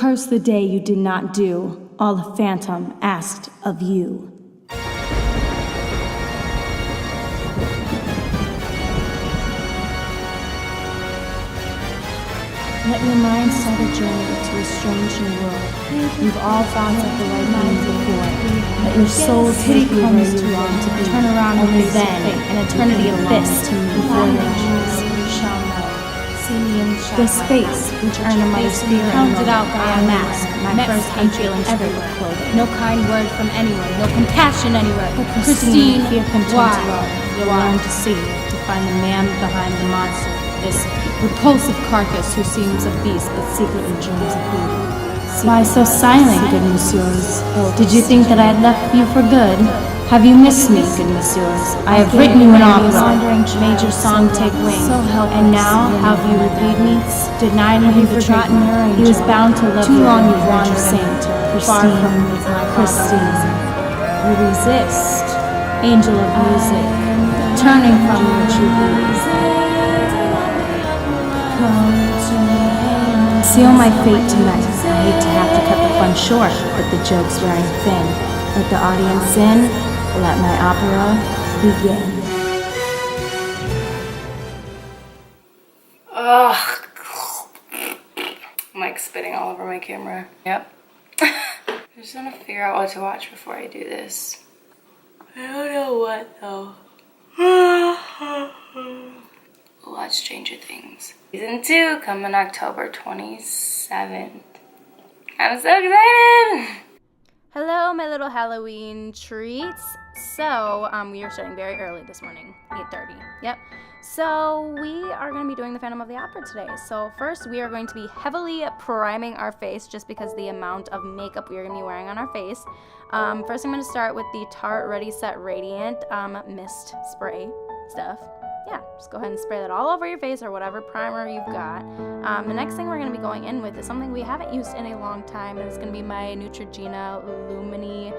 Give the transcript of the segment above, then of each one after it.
curse the day you did not do all the Phantom asked of you. Let your mind start a journey to a strange new world. You've all thought of the right mind before. Let your soul's pity comes too long to be. Turn around and face then an eternity of fist before your eyes. You shall know. See me in the shadow. This face, which earned a mother's fear and counted out by a mask. My first feelings everywhere. No kind word from anyone. No compassion anywhere. Christine, why? You'll learn to see, to find the man behind the monster. This repulsive carcass who seems a beast but secretly dreams of beauty. Why so silent, good messieurs? Did you think that I had left you for good? Have you missed me, good messieurs? I have written you an opera, made your song take wing, and now have you repaid me? Denied me, forgotten her, he was bound to love you. Too long you've wandered, saint, far from Christine. You resist, angel of music, turning from your true beauty. Seal my fate tonight. I hate to have to cut the fun short, but the joke's wearing thin. Let the audience in. Let my opera begin. Ugh. I'm like spitting all over my camera. Yep. I just want to figure out what to watch before I do this. I don't know what though. We'll watch Stranger Things. Season 2 coming October 27th. I'm so excited! Hello, my little Halloween treats. So, we are starting very early this morning, 8:30. Yep. So, we are going to be doing the Phantom of the Opera today. So, first, we are going to be heavily priming our face just because the amount of makeup we are going to be wearing on our face. First, I'm going to start with the Tarte Ready Set Radiant mist spray stuff. Yeah, just go ahead and spray that all over your face or whatever primer you've got. The next thing we're going to be going in with is something we haven't used in a long time, and it's going to be my Neutrogena Lumini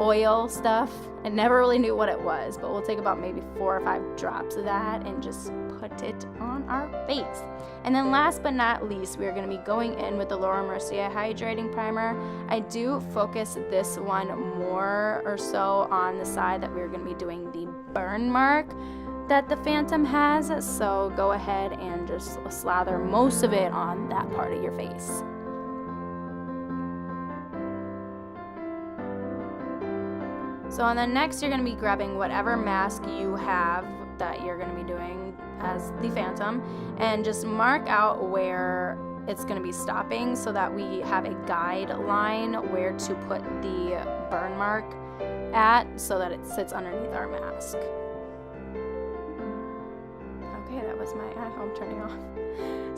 oil stuff. I never really knew what it was, but we'll take about maybe 4 or 5 drops of that and just put it on our face. And then last but not least, we're going to be going in with the Laura Mercier Hydrating Primer. I do focus this one more or so on the side that we're going to be doing the burn mark that the Phantom has, so go ahead and just slather most of it on that part of your face. So and then next you're going to be grabbing whatever mask you have that you're going to be doing as the Phantom and just mark out where it's going to be stopping so that we have a guideline where to put the burn mark at so that it sits underneath our mask. Okay, that was my I'm turning off.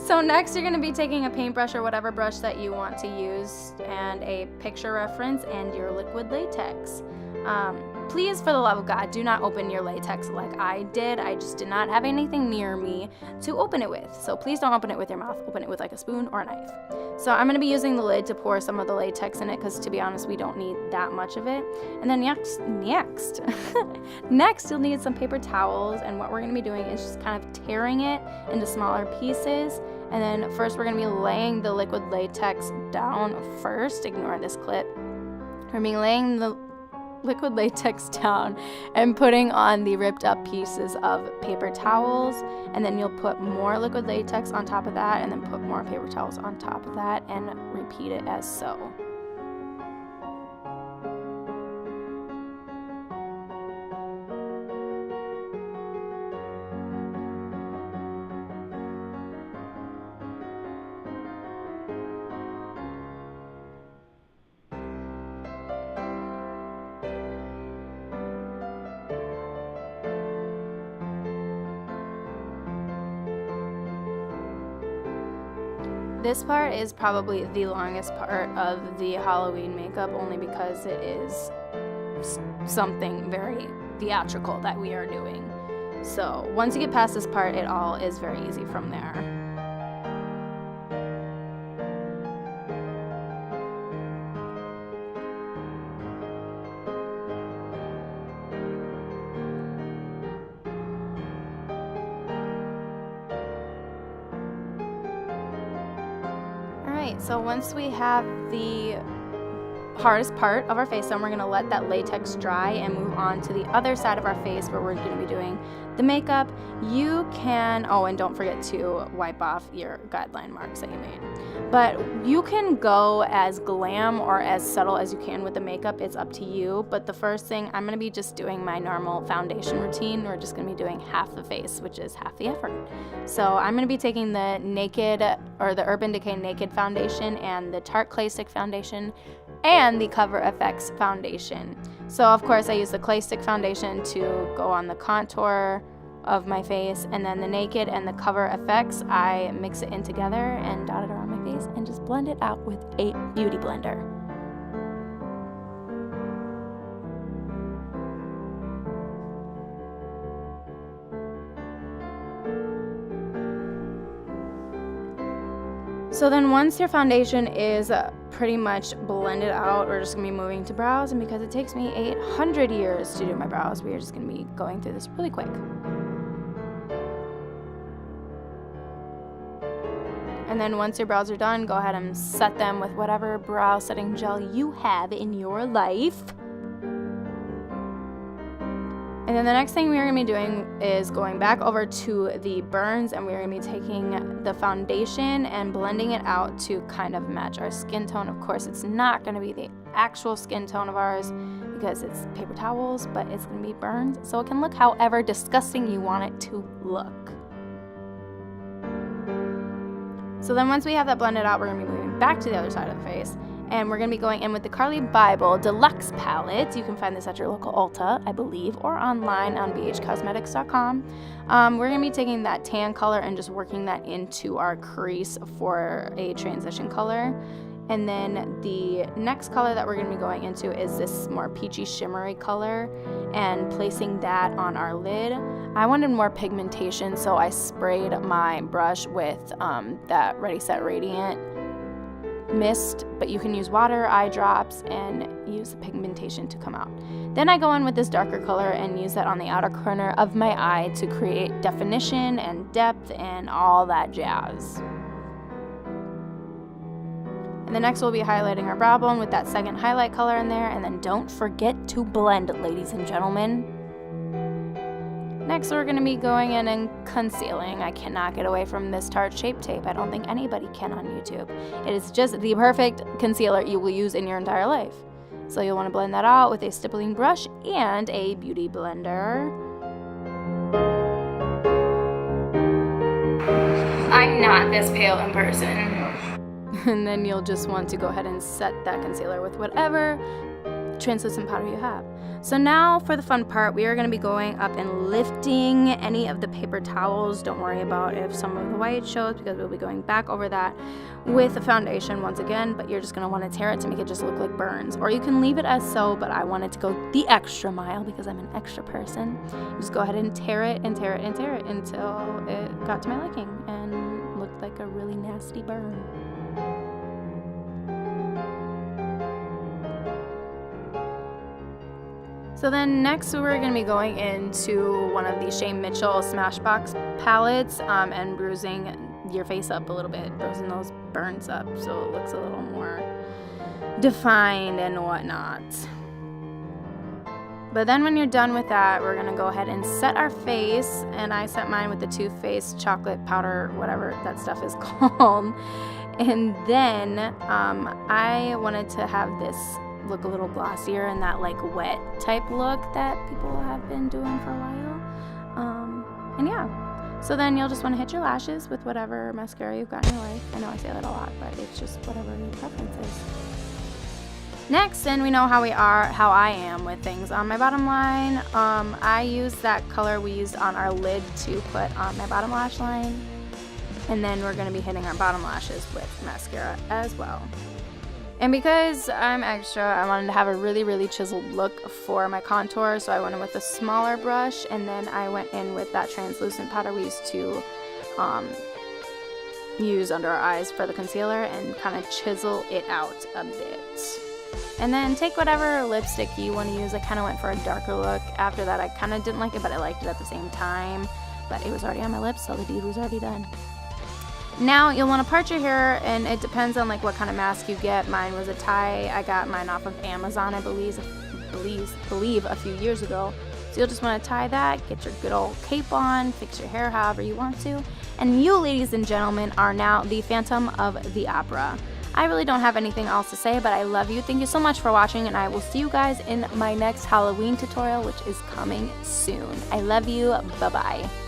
So next you're going to be taking a paintbrush or whatever brush that you want to use and a picture reference and your liquid latex. Please, for the love of God, do not open your latex like I did. I just did not have anything near me to open it with. So please don't open it with your mouth. Open it with like a spoon or a knife. So I'm going to be using the lid to pour some of the latex in it because, to be honest, we don't need that much of it. And then next, you'll need some paper towels. And what we're going to be doing is just kind of tearing it into smaller pieces. And then first we're going to be laying the liquid latex down first. Ignore this clip. We're going to be laying the liquid latex down and putting on the ripped up pieces of paper towels, and then you'll put more liquid latex on top of that and then put more paper towels on top of that and repeat it as so. This part is probably the longest part of the Halloween makeup only because it is something very theatrical that we are doing. So once you get past this part, it all is very easy from there. Alright, so once we have the hardest part of our face done, we're going to let that latex dry and move on to the other side of our face where we're going to be doing the makeup. You can, oh, and don't forget to wipe off your guideline marks that you made. But you can go as glam or as subtle as you can with the makeup. It's up to you. But the first thing, I'm going to be just doing my normal foundation routine. We're just going to be doing half the face, which is half the effort. So I'm going to be taking the Naked, or the Urban Decay Naked foundation and the Tarte Clay Stick foundation and the Cover FX foundation. So of course I use the Clay Stick foundation to go on the contour of my face, and then the Naked and the Cover FX, I mix it in together and dot it around my face and just blend it out with a beauty blender. So then once your foundation is pretty much blended out, we're just going to be moving to brows, and because it takes me 800 years to do my brows, we are just going to be going through this really quick. And then once your brows are done, go ahead and set them with whatever brow setting gel you have in your life. And then the next thing we are going to be doing is going back over to the burns, and we're going to be taking the foundation and blending it out to kind of match our skin tone. Of course, it's not going to be the actual skin tone of ours because it's paper towels, but it's going to be burns, so it can look however disgusting you want it to look. So then once we have that blended out, we're going to be moving back to the other side of the face. And we're going to be going in with the Carly Bible Deluxe Palette. You can find this at your local Ulta, I believe, or online on bhcosmetics.com. We're going to be taking that tan color and just working that into our crease for a transition color. And then the next color that we're going to be going into is this more peachy shimmery color, and placing that on our lid. I wanted more pigmentation, so I sprayed my brush with that Ready Set Radiant mist, but you can use water, eye drops, and use the pigmentation to come out. Then I go in with this darker color and use that on the outer corner of my eye to create definition and depth and all that jazz. And then next we'll be highlighting our brow bone with that second highlight color in there, and then don't forget to blend, ladies and gentlemen. Next, we're going to be going in and concealing. I cannot get away from this Tarte Shape Tape. I don't think anybody can on YouTube. It is just the perfect concealer you will use in your entire life. So you'll want to blend that out with a stippling brush and a beauty blender. I'm not this pale in person. And then you'll just want to go ahead and set that concealer with whatever translucent powder you have. So now for the fun part, we are going to be going up and lifting any of the paper towels. Don't worry about if some of the white shows, because we'll be going back over that with the foundation once again, but you're just going to want to tear it to make it just look like burns. Or you can leave it as so, but I wanted to go the extra mile because I'm an extra person. Just go ahead and tear it and tear it and tear it until it got to my liking and looked like a really nasty burn. So then next we're going to be going into one of the Shea Mitchell Smashbox palettes and bruising your face up a little bit, bruising those burns up so it looks a little more defined and whatnot. But then when you're done with that, we're going to go ahead and set our face, and I set mine with the Too Faced chocolate powder, whatever that stuff is called. And then I wanted to have this look a little glossier and that like wet type look that people have been doing for a while. And yeah, so then you'll just want to hit your lashes with whatever mascara you've got in your life. I know I say that a lot, but it's just whatever your preference is. Next, and we know how I am with things on my bottom line. I use that color we used on our lid to put on my bottom lash line, and then we're going to be hitting our bottom lashes with mascara as well. And because I'm extra, I wanted to have a really, really chiseled look for my contour, so I went in with a smaller brush, and then I went in with that translucent powder we used to use under our eyes for the concealer and kind of chisel it out a bit. And then take whatever lipstick you want to use. I kind of went for a darker look. After that, I kind of didn't like it, but I liked it at the same time. But it was already on my lips, so the deed was already done. Now you'll want to part your hair, and it depends on like what kind of mask you get. Mine was a tie. I got mine off of Amazon, I believe a few years ago. So you'll just want to tie that, get your good old cape on, fix your hair however you want to. And you, ladies and gentlemen, are now the Phantom of the Opera. I really don't have anything else to say, but I love you. Thank you so much for watching, and I will see you guys in my next Halloween tutorial, which is coming soon. I love you. Bye-bye.